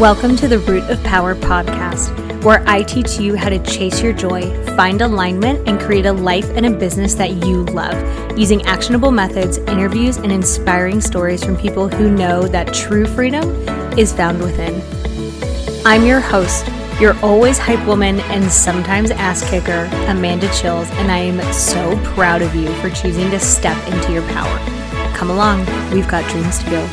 Welcome to the Root of Power podcast, where I teach you how to chase your joy, find alignment, and create a life and a business that you love, using actionable methods, interviews, and inspiring stories from people who know that true freedom is found within. I'm your host, your always hype woman and sometimes ass kicker, Amanda Chills, and I am so proud of you for choosing to step into your power. Come along, we've got dreams to build.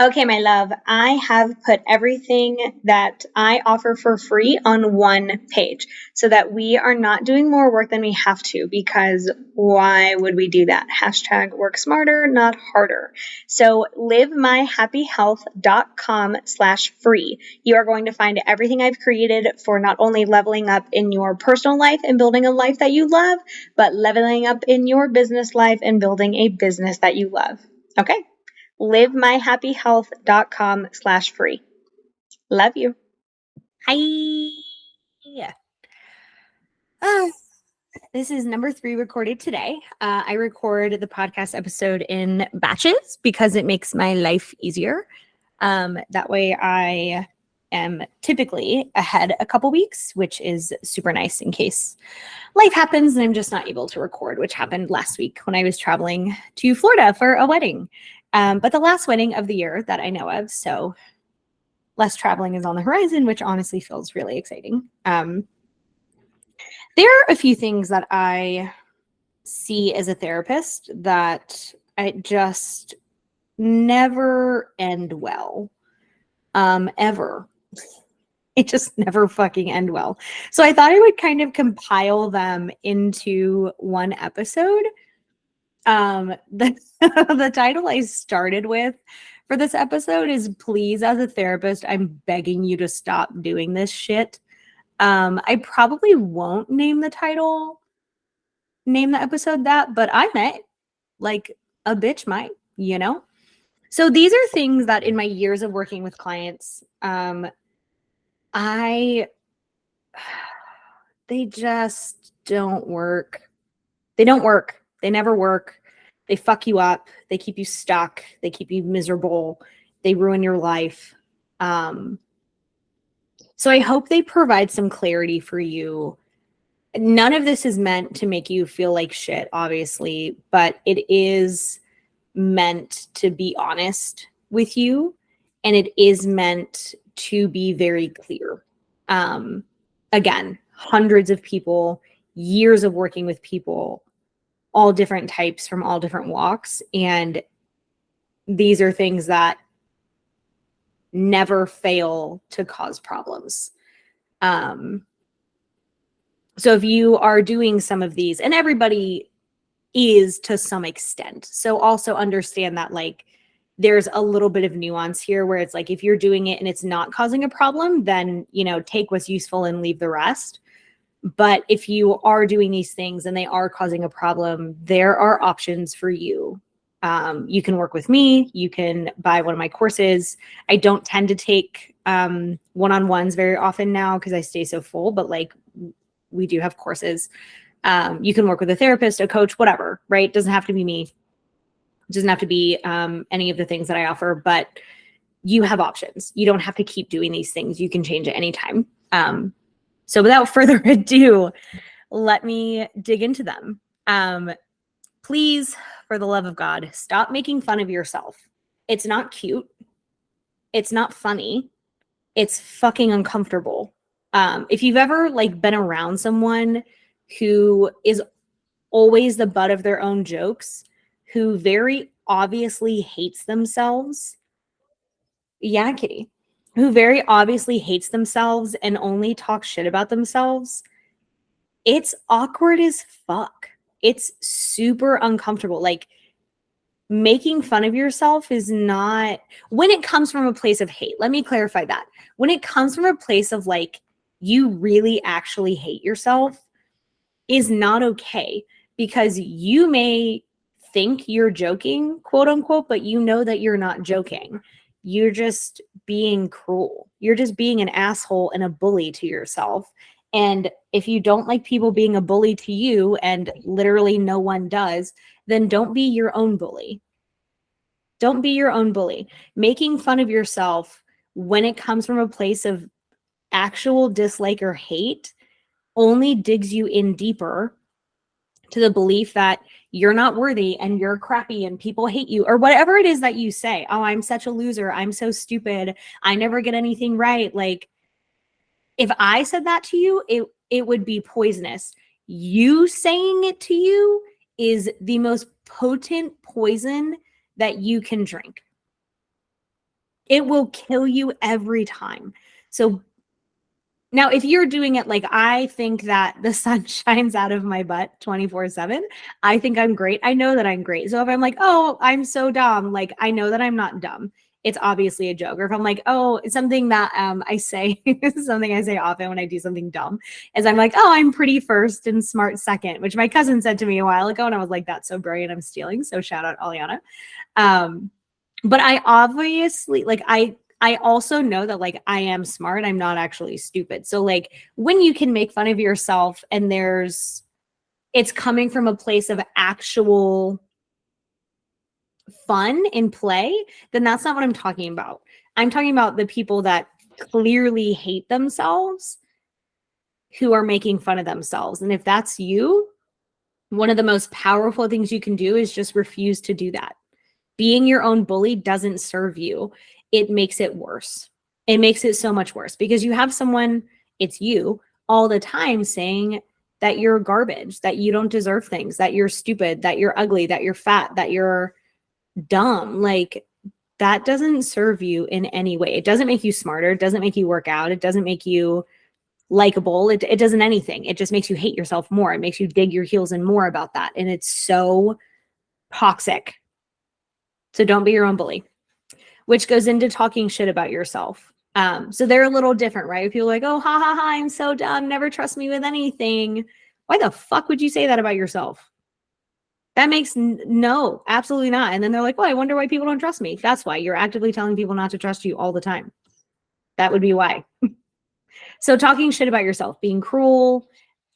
Okay, my love, I have put everything that I offer for free on one page so that we are not doing more work than we have to, because why would we do that? Hashtag work smarter, not harder. So livemyhappyhealth.com/free. You are going to find everything I've created for not only leveling up in your personal life and building a life that you love, but leveling up in your business life and building a business that you love. Okay? livemyhappyhealth.com/free. Love you. Hi. This is number 3 recorded today. I record the podcast episode in batches because it makes my life easier. That way I am typically ahead a couple weeks, which is super nice in case life happens and I'm just not able to record, which happened last week when I was traveling to Florida for a wedding. But the last wedding of the year that I know of, so less traveling is on the horizon, which honestly feels really exciting. There are a few things that I see as a therapist that I just never end well, ever. It just never fucking end well. So I thought I would kind of compile them into one episode. The title I started with for this episode is "Please, as a therapist, I'm begging you to stop doing this shit." I probably won't name the episode that, but I might, like a bitch might, you know? So these are things that in my years of working with clients, they just don't work. They don't work. They never work. They fuck you up. They keep you stuck. They keep you miserable. They ruin your life. So I hope they provide some clarity for you. None of this is meant to make you feel like shit, obviously, but it is meant to be honest with you, and it is meant to be very clear. Again, hundreds of people, years of working with people, all different types from all different walks. And these are things that never fail to cause problems. So if you are doing some of these, and everybody is to some extent, so also understand that like there's a little bit of nuance here where it's like, if you're doing it and it's not causing a problem, then, you know, take what's useful and leave the rest. But if you are doing these things and they are causing a problem, there are options for you. You can work with me. You can buy one of my courses. I don't tend to take one-on-ones very often now because I stay so full, but like we do have courses. You can work with a therapist, a coach, whatever, right? It doesn't have to be me. It doesn't have to be any of the things that I offer, but you have options. You don't have to keep doing these things. You can change at any time. So without further ado, let me dig into them. Please, for the love of God, stop making fun of yourself. It's not cute. It's not funny. It's fucking uncomfortable. If you've ever like been around someone who is always the butt of their own jokes, who very obviously hates themselves. Yeah, Kitty. Who very obviously hates themselves and only talks shit about themselves, it's awkward as fuck. It's super uncomfortable. Like, making fun of yourself is not, when it comes from a place of hate, let me clarify that. When it comes from a place of like, you really actually hate yourself, is not okay, because you may think you're joking, quote unquote, but you know that you're not joking. You're just being cruel. You're just being an asshole and a bully to yourself. And if you don't like people being a bully to you, and literally no one does, then don't be your own bully. Don't be your own bully. Making fun of yourself when it comes from a place of actual dislike or hate only digs you in deeper to the belief that you're not worthy and you're crappy and people hate you, or whatever it is that you say. Oh, I'm such a loser. I'm so stupid. I never get anything right. Like, if I said that to you, it would be poisonous. You saying it to you is the most potent poison that you can drink. It will kill you every time. So now, if you're doing it like I think that the sun shines out of my butt 24/7, I think I'm great. I know that I'm great. So if I'm like, oh, I'm so dumb, like I know that I'm not dumb. It's obviously a joke. Or if I'm like, oh, it's something that I say, something I say often when I do something dumb, is I'm like, oh, I'm pretty first and smart second, which my cousin said to me a while ago, and I was like, that's so brilliant. I'm stealing. So shout out Aliana. But I obviously like I also know that like I am smart. I'm not actually stupid. So like when you can make fun of yourself and it's coming from a place of actual fun in play, then that's not what I'm talking about. I'm talking about the people that clearly hate themselves who are making fun of themselves. And if that's you, one of the most powerful things you can do is just refuse to do that. Being your own bully doesn't serve you. It makes it worse. It makes it so much worse because you have someone, it's you, all the time saying that you're garbage, that you don't deserve things, that you're stupid, that you're ugly, that you're fat, that you're dumb. Like, that doesn't serve you in any way. It doesn't make you smarter. It doesn't make you work out. It doesn't make you likable. It doesn't anything. It just makes you hate yourself more. It makes you dig your heels in more about that. And it's so toxic. So don't be your own bully, which goes into talking shit about yourself. So they're a little different, right? If people are like, oh, ha, ha, ha, I'm so dumb. Never trust me with anything. Why the fuck would you say that about yourself? That makes no, absolutely not. And then they're like, well, I wonder why people don't trust me. That's why you're actively telling people not to trust you all the time. That would be why. So talking shit about yourself, being cruel,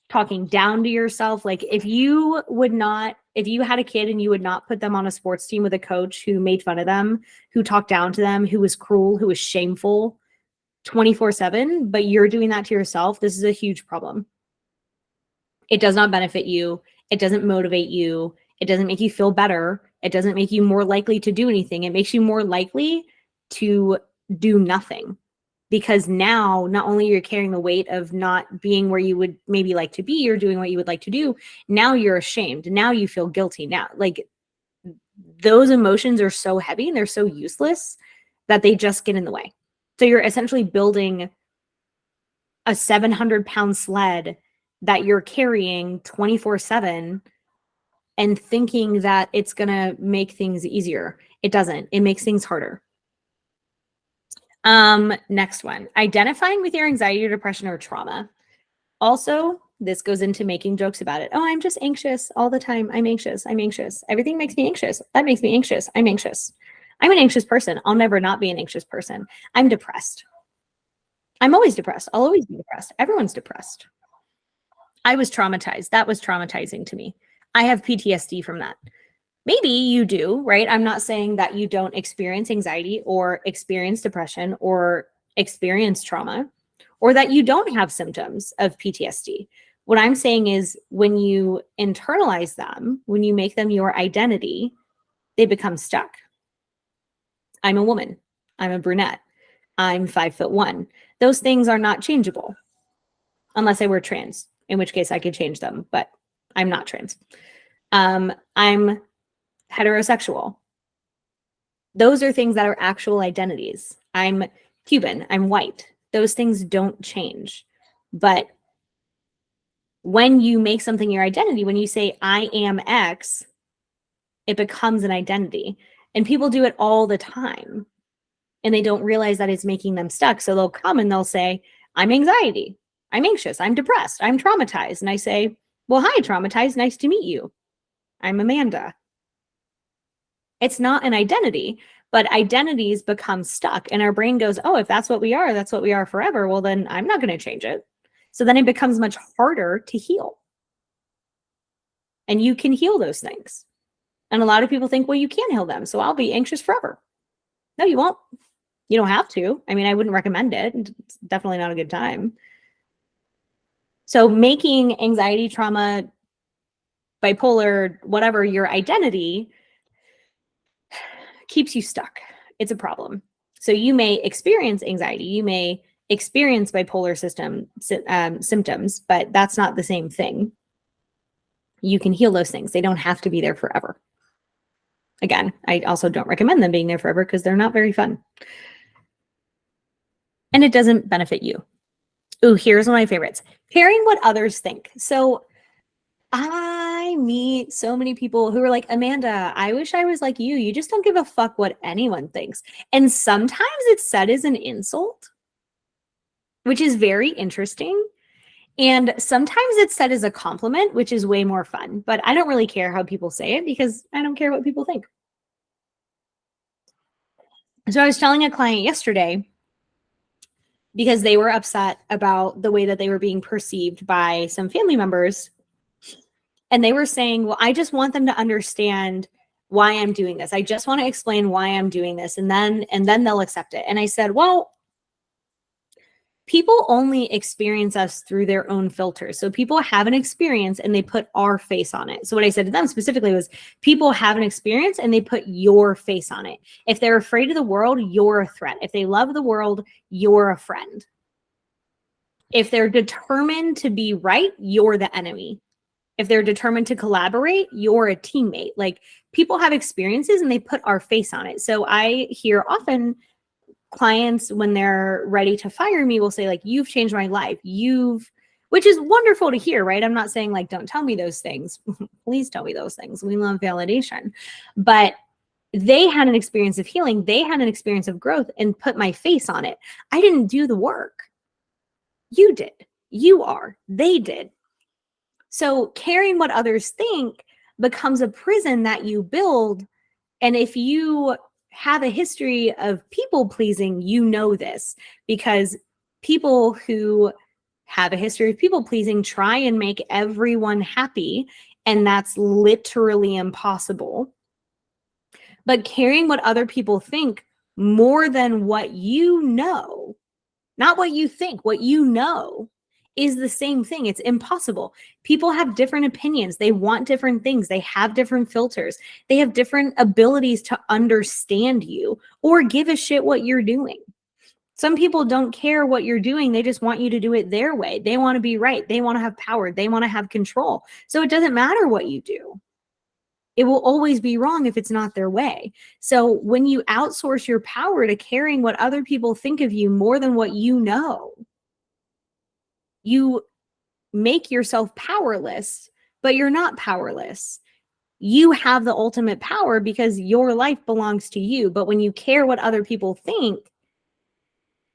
talking down to yourself. Like if you had a kid and you would not put them on a sports team with a coach who made fun of them, who talked down to them, who was cruel, who was shameful 24/7, but you're doing that to yourself, this is a huge problem. It does not benefit you. It doesn't motivate you. It doesn't make you feel better. It doesn't make you more likely to do anything. It makes you more likely to do nothing. Because now not only you're carrying the weight of not being where you would maybe like to be or doing what you would like to do, now you're ashamed. Now you feel guilty. Now, like those emotions are so heavy and they're so useless that they just get in the way. So you're essentially building a 700-pound sled that you're carrying 24/7 and thinking that it's going to make things easier. It doesn't. It makes things harder. Next one, identifying with your anxiety or depression or trauma. Also, this goes into making jokes about it. Oh, I'm just anxious all the time. I'm anxious. I'm anxious. Everything makes me anxious. That makes me anxious. I'm anxious. I'm an anxious person. I'll never not be an anxious person. I'm depressed. I'm always depressed. I'll always be depressed. Everyone's depressed. I was traumatized. That was traumatizing to me. I have PTSD from that. Maybe you do, right? I'm not saying that you don't experience anxiety or experience depression or experience trauma or that you don't have symptoms of PTSD. What I'm saying is when you internalize them, when you make them your identity, they become stuck. I'm a woman. I'm a brunette. I'm 5'1". Those things are not changeable unless I were trans, in which case I could change them, but I'm not trans. I'm heterosexual. Those are things that are actual identities. I'm Cuban. I'm white. Those things don't change. But when you make something your identity, when you say, I am X, it becomes an identity. And people do it all the time. And they don't realize that it's making them stuck. So they'll come and they'll say, I'm anxiety. I'm anxious. I'm depressed. I'm traumatized. And I say, well, hi, traumatized. Nice to meet you. I'm Amanda. It's not an identity, but identities become stuck. And our brain goes, oh, if that's what we are forever. Well, then I'm not going to change it. So then it becomes much harder to heal. And you can heal those things. And a lot of people think, well, you can't heal them, so I'll be anxious forever. No, you won't. You don't have to. I mean, I wouldn't recommend it. It's definitely not a good time. So making anxiety, trauma, bipolar, whatever your identity keeps you stuck. It's a problem. So you may experience anxiety, you may experience bipolar symptoms, but that's not the same thing. You can heal those things. They don't have to be there forever. Again, I also don't recommend them being there forever because they're not very fun. And it doesn't benefit you. Ooh, here's one of my favorites. Caring what others think. So I meet so many people who are like, Amanda, I wish I was like you. You just don't give a fuck what anyone thinks. And sometimes it's said as an insult, which is very interesting. And sometimes it's said as a compliment, which is way more fun. But I don't really care how people say it because I don't care what people think. So I was telling a client yesterday because they were upset about the way that they were being perceived by some family members. And they were saying, well, I just want them to understand why I'm doing this. I just want to explain why I'm doing this. And then they'll accept it. And I said, well, people only experience us through their own filters. So people have an experience and they put our face on it. So what I said to them specifically was, people have an experience and they put your face on it. If they're afraid of the world, you're a threat. If they love the world, you're a friend. If they're determined to be right, you're the enemy. If they're determined to collaborate, you're a teammate. Like, people have experiences and they put our face on it. So I hear often clients, when they're ready to fire me, will say, like, you've changed my life. Which is wonderful to hear, right? I'm not saying, like, don't tell me those things. Please tell me those things. We love validation. But they had an experience of healing. They had an experience of growth and put my face on it. I didn't do the work. You did. You are. They did. So caring what others think becomes a prison that you build. And if you have a history of people pleasing, you know this, because people who have a history of people pleasing try and make everyone happy. And that's literally impossible. But caring what other people think more than what you know, not what you think, what you know, is the same thing. It's impossible. People have different opinions. They want different things. They have different filters. They have different abilities to understand you or give a shit what you're doing. Some people don't care what you're doing. They just want you to do it their way. They want to be right. They want to have power. They want to have control. So it doesn't matter what you do. It will always be wrong if it's not their way. So when you outsource your power to caring what other people think of you more than what you know, you make yourself powerless, but you're not powerless. You have the ultimate power because your life belongs to you. But when you care what other people think,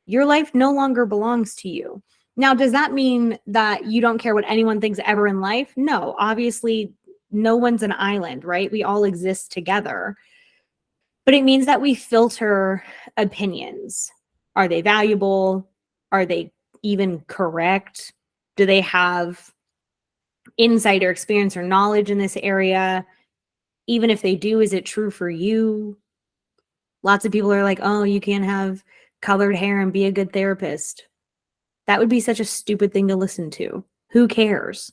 your life no longer belongs to you. Now, does that mean that you don't care what anyone thinks ever in life? No, obviously, no one's an island, right? We all exist together. But it means that we filter opinions. Are they valuable? Are they even correct? Do they have insight or experience or knowledge in this area? Even if they do, is it true for you? Lots of people are like, oh, you can't have colored hair and be a good therapist. That would be such a stupid thing to listen to. Who cares?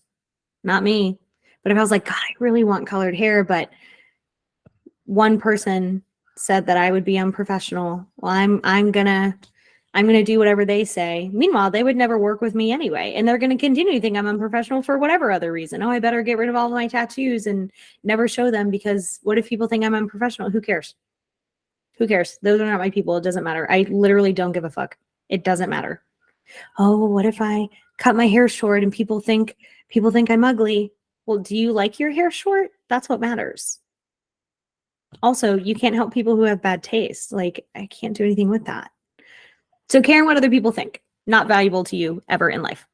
Not me. But if I was like, God, I really want colored hair, but one person said that I would be unprofessional, well, I'm gonna do whatever they say. Meanwhile, they would never work with me anyway. And they're going to continue to think I'm unprofessional for whatever other reason. Oh, I better get rid of all of my tattoos and never show them, because what if people think I'm unprofessional? Who cares? Who cares? Those are not my people. It doesn't matter. I literally don't give a fuck. It doesn't matter. Oh, what if I cut my hair short and people think I'm ugly? Well, do you like your hair short? That's what matters. Also, you can't help people who have bad taste. Like, I can't do anything with that. So caring what other people think, not valuable to you ever in life.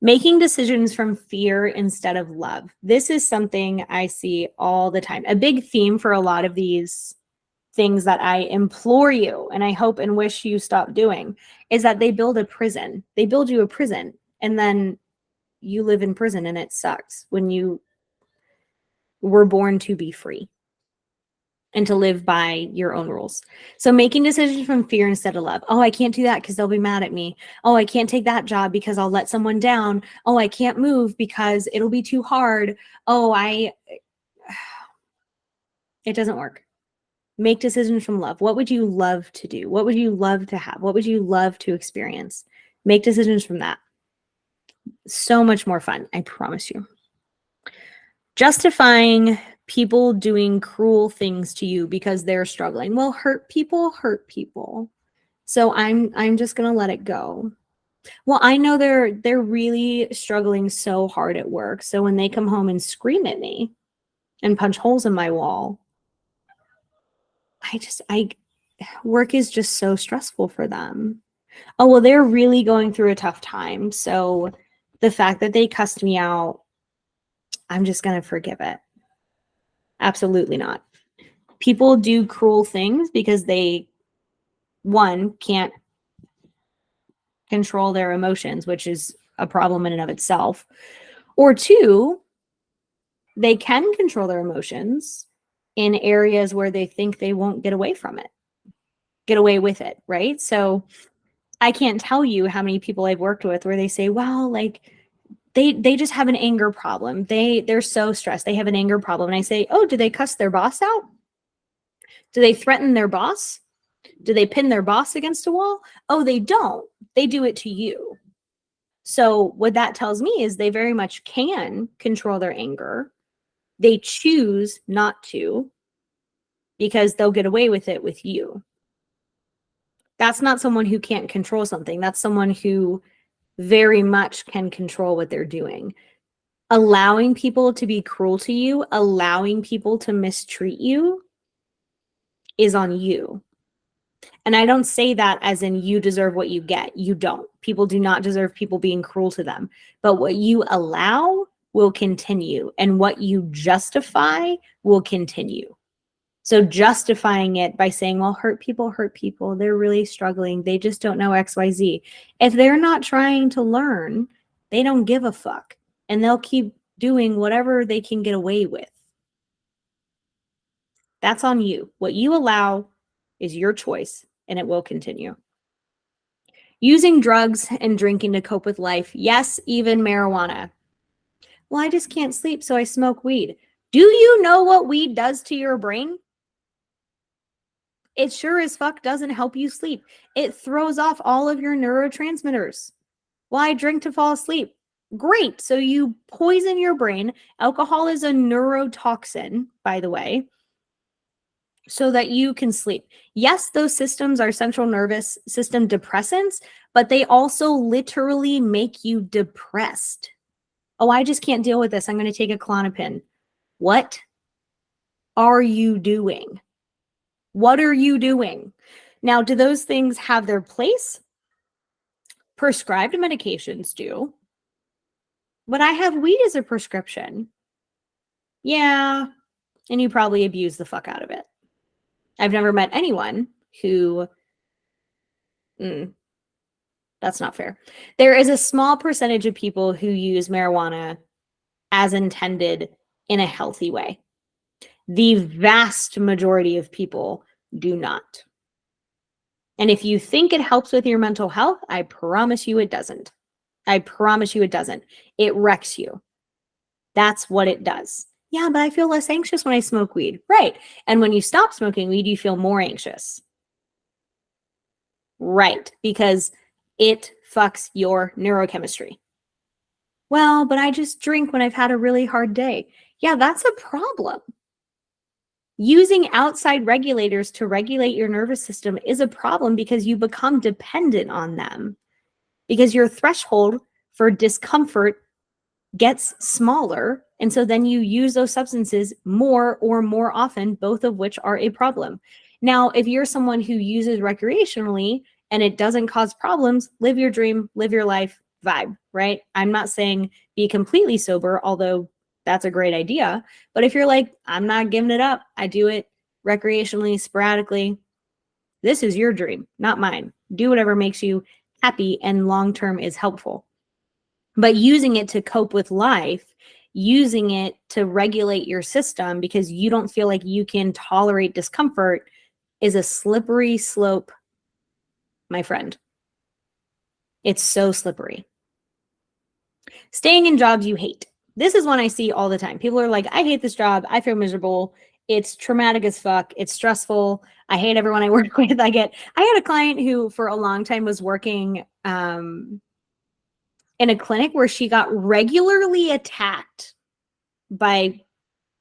Making decisions from fear instead of love. This is something I see all the time. A big theme for a lot of these things that I implore you and I hope and wish you stop doing is that they build a prison. They build you a prison. And then you live in prison and it sucks when you were born to be free and to live by your own rules. So making decisions from fear instead of love. Oh, I can't do that because they'll be mad at me. Oh, I can't take that job because I'll let someone down. Oh, I can't move because it'll be too hard. It doesn't work. Make decisions from love. What would you love to do? What would you love to have? What would you love to experience? Make decisions from that. So much more fun, I promise you. Justifying people doing cruel things to you because they're struggling. Well, hurt people hurt people. So I'm just going to let it go. Well, I know they're really struggling so hard at work. So when they come home and scream at me and punch holes in my wall, I work is just so stressful for them. Oh, well, they're really going through a tough time. So the fact that they cussed me out, I'm just going to forgive it. Absolutely not. People do cruel things because they, one, can't control their emotions, which is a problem in and of itself. Or two, they can control their emotions in areas where they think they won't get away with it, right? So I can't tell you how many people I've worked with where they say, well, like they just have an anger problem. They're so stressed. They have an anger problem. And I say, oh, do they cuss their boss out? Do they threaten their boss? Do they pin their boss against a wall? Oh, they don't. They do it to you. So what that tells me is they very much can control their anger. They choose not to because they'll get away with it with you. That's not someone who can't control something. That's someone who very much can control what they're doing. Allowing people to be cruel to you, allowing people to mistreat you is on you. And I don't say that as in you deserve what you get. You don't. People do not deserve people being cruel to them. But what you allow will continue, and what you justify will continue. So justifying it by saying, well, hurt people. They're really struggling. They just don't know XYZ. If they're not trying to learn, they don't give a fuck. And they'll keep doing whatever they can get away with. That's on you. What you allow is your choice, and it will continue. Using drugs and drinking to cope with life. Yes, even marijuana. Well, I just can't sleep, so I smoke weed. Do you know what weed does to your brain? It sure as fuck doesn't help you sleep. It throws off all of your neurotransmitters. Why drink to fall asleep? Great. So you poison your brain. Alcohol is a neurotoxin, by the way, so that you can sleep. Yes, those systems are central nervous system depressants, but they also literally make you depressed. Oh, I just can't deal with this. I'm going to take a Klonopin. What are you doing? What are you doing? Now, do those things have their place? Prescribed medications do. But I have weed as a prescription. Yeah, and you probably abuse the fuck out of it. I've never met anyone who... that's not fair. There is a small percentage of people who use marijuana as intended in a healthy way. The vast majority of people do not. And if you think it helps with your mental health, I promise you it doesn't. I promise you it doesn't. It wrecks you. That's what it does. Yeah, but I feel less anxious when I smoke weed. Right. And when you stop smoking weed, you feel more anxious. Right. Because it fucks your neurochemistry. Well, but I just drink when I've had a really hard day. Yeah, that's a problem. Using outside regulators to regulate your nervous system is a problem because you become dependent on them. Because your threshold for discomfort gets smaller. And so then you use those substances more or more often, both of which are a problem. Now, if you're someone who uses recreationally and it doesn't cause problems, live your dream, live your life, vibe, right? I'm not saying be completely sober, although that's a great idea. But if you're like, I'm not giving it up, I do it recreationally, sporadically, this is your dream, not mine. Do whatever makes you happy and long-term is helpful. but using it to cope with life, using it to regulate your system because you don't feel like you can tolerate discomfort is a slippery slope, my friend. It's so slippery. Staying in jobs you hate. This is one I see all the time. People are like, I hate this job. I feel miserable. It's traumatic as fuck. It's stressful. I hate everyone I work with. I had a client who for a long time was working in a clinic where she got regularly attacked by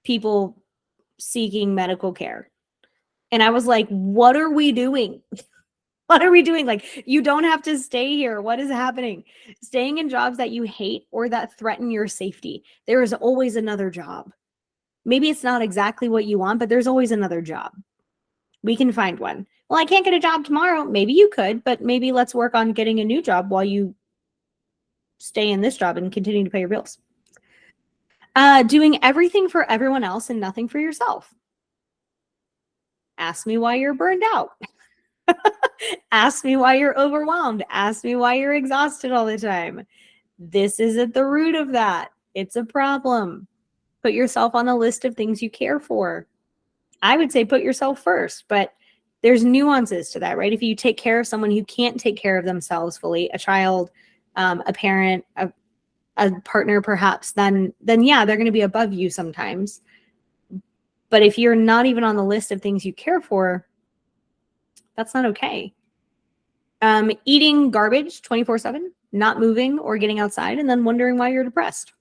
people seeking medical care. And I was like, what are we doing? What are we doing? Like, you don't have to stay here. What is happening? Staying in jobs that you hate or that threaten your safety. There is always another job. Maybe it's not exactly what you want, but there's always another job. We can find one. Well, I can't get a job tomorrow. Maybe you could, but maybe let's work on getting a new job while you stay in this job and continue to pay your bills. Doing everything for everyone else and nothing for yourself. Ask me why you're burned out. Ask me why you're overwhelmed. Ask me why you're exhausted all the time. This is at the root of that. It's a problem. Put yourself on the list of things you care for. I would say put yourself first, but there's nuances to that, right? If you take care of someone who can't take care of themselves fully, a child, a parent, a partner perhaps, then yeah, they're going to be above you sometimes. But if you're not even on the list of things you care for, that's not okay. Eating garbage 24/7, not moving or getting outside, and then wondering why you're depressed.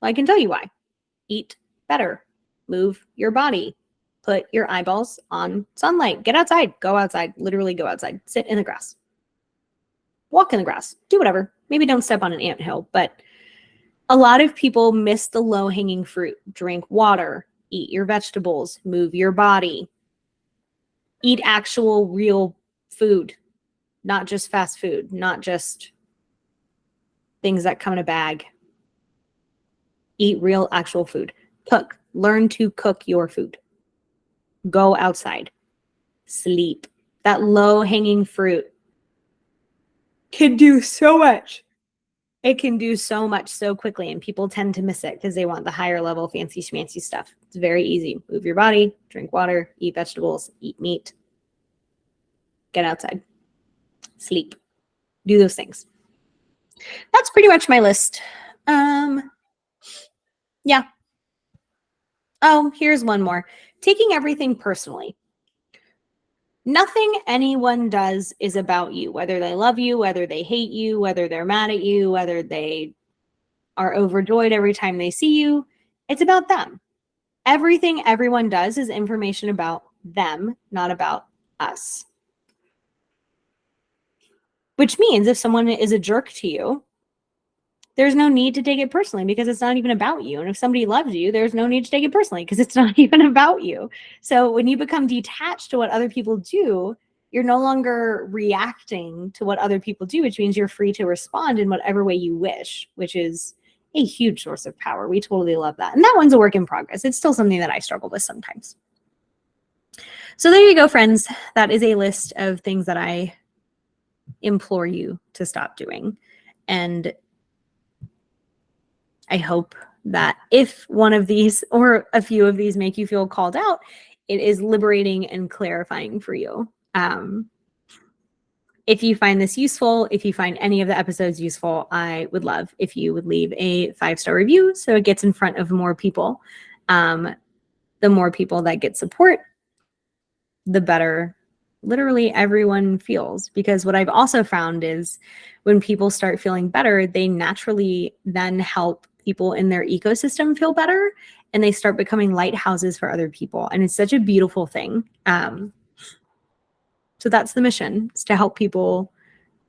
Well, I can tell you why. Eat better. Move your body. Put your eyeballs on sunlight. Get outside. Go outside. Literally go outside. Sit in the grass. Walk in the grass. Do whatever. Maybe don't step on an anthill, but a lot of people miss the low-hanging fruit. Drink water. Eat your vegetables. Move your body. Eat actual, real food. Not just fast food, not just things that come in a bag. Eat real, actual food. Cook. Learn to cook your food. Go outside. Sleep. That low-hanging fruit can do so much. It can do so much so quickly, and people tend to miss it because they want the higher level fancy schmancy stuff. It's very easy. Move your body, drink water, eat vegetables, eat meat, get outside. Sleep. Do those things. That's pretty much my list. Yeah. Oh, here's one more. Taking everything personally. Nothing anyone does is about you, whether they love you, whether they hate you, whether they're mad at you, whether they are overjoyed every time they see you. It's about them. Everything everyone does is information about them, not about us. Which means if someone is a jerk to you, there's no need to take it personally because it's not even about you. And if somebody loves you, there's no need to take it personally because it's not even about you. So when you become detached to what other people do, you're no longer reacting to what other people do, which means you're free to respond in whatever way you wish, which is a huge source of power. We totally love that. And that one's a work in progress. It's still something that I struggle with sometimes. So there you go, friends. That is a list of things that I implore you to stop doing. And I hope that if one of these or a few of these make you feel called out, it is liberating and clarifying for you. If you find this useful, if you find any of the episodes useful, I would love if you would leave a 5-star review so it gets in front of more people. The more people that get support, the better literally everyone feels. Because what I've also found is when people start feeling better, they naturally then help people in their ecosystem feel better, and they start becoming lighthouses for other people. And it's such a beautiful thing. So that's the mission, is to help people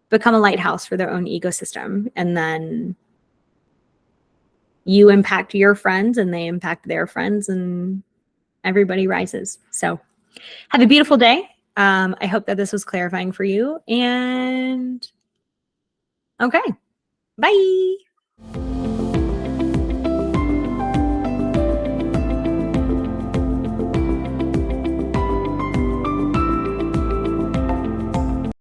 become a lighthouse for their own ecosystem. And then you impact your friends and they impact their friends and everybody rises. So have a beautiful day. I hope that this was clarifying for you. And okay, bye.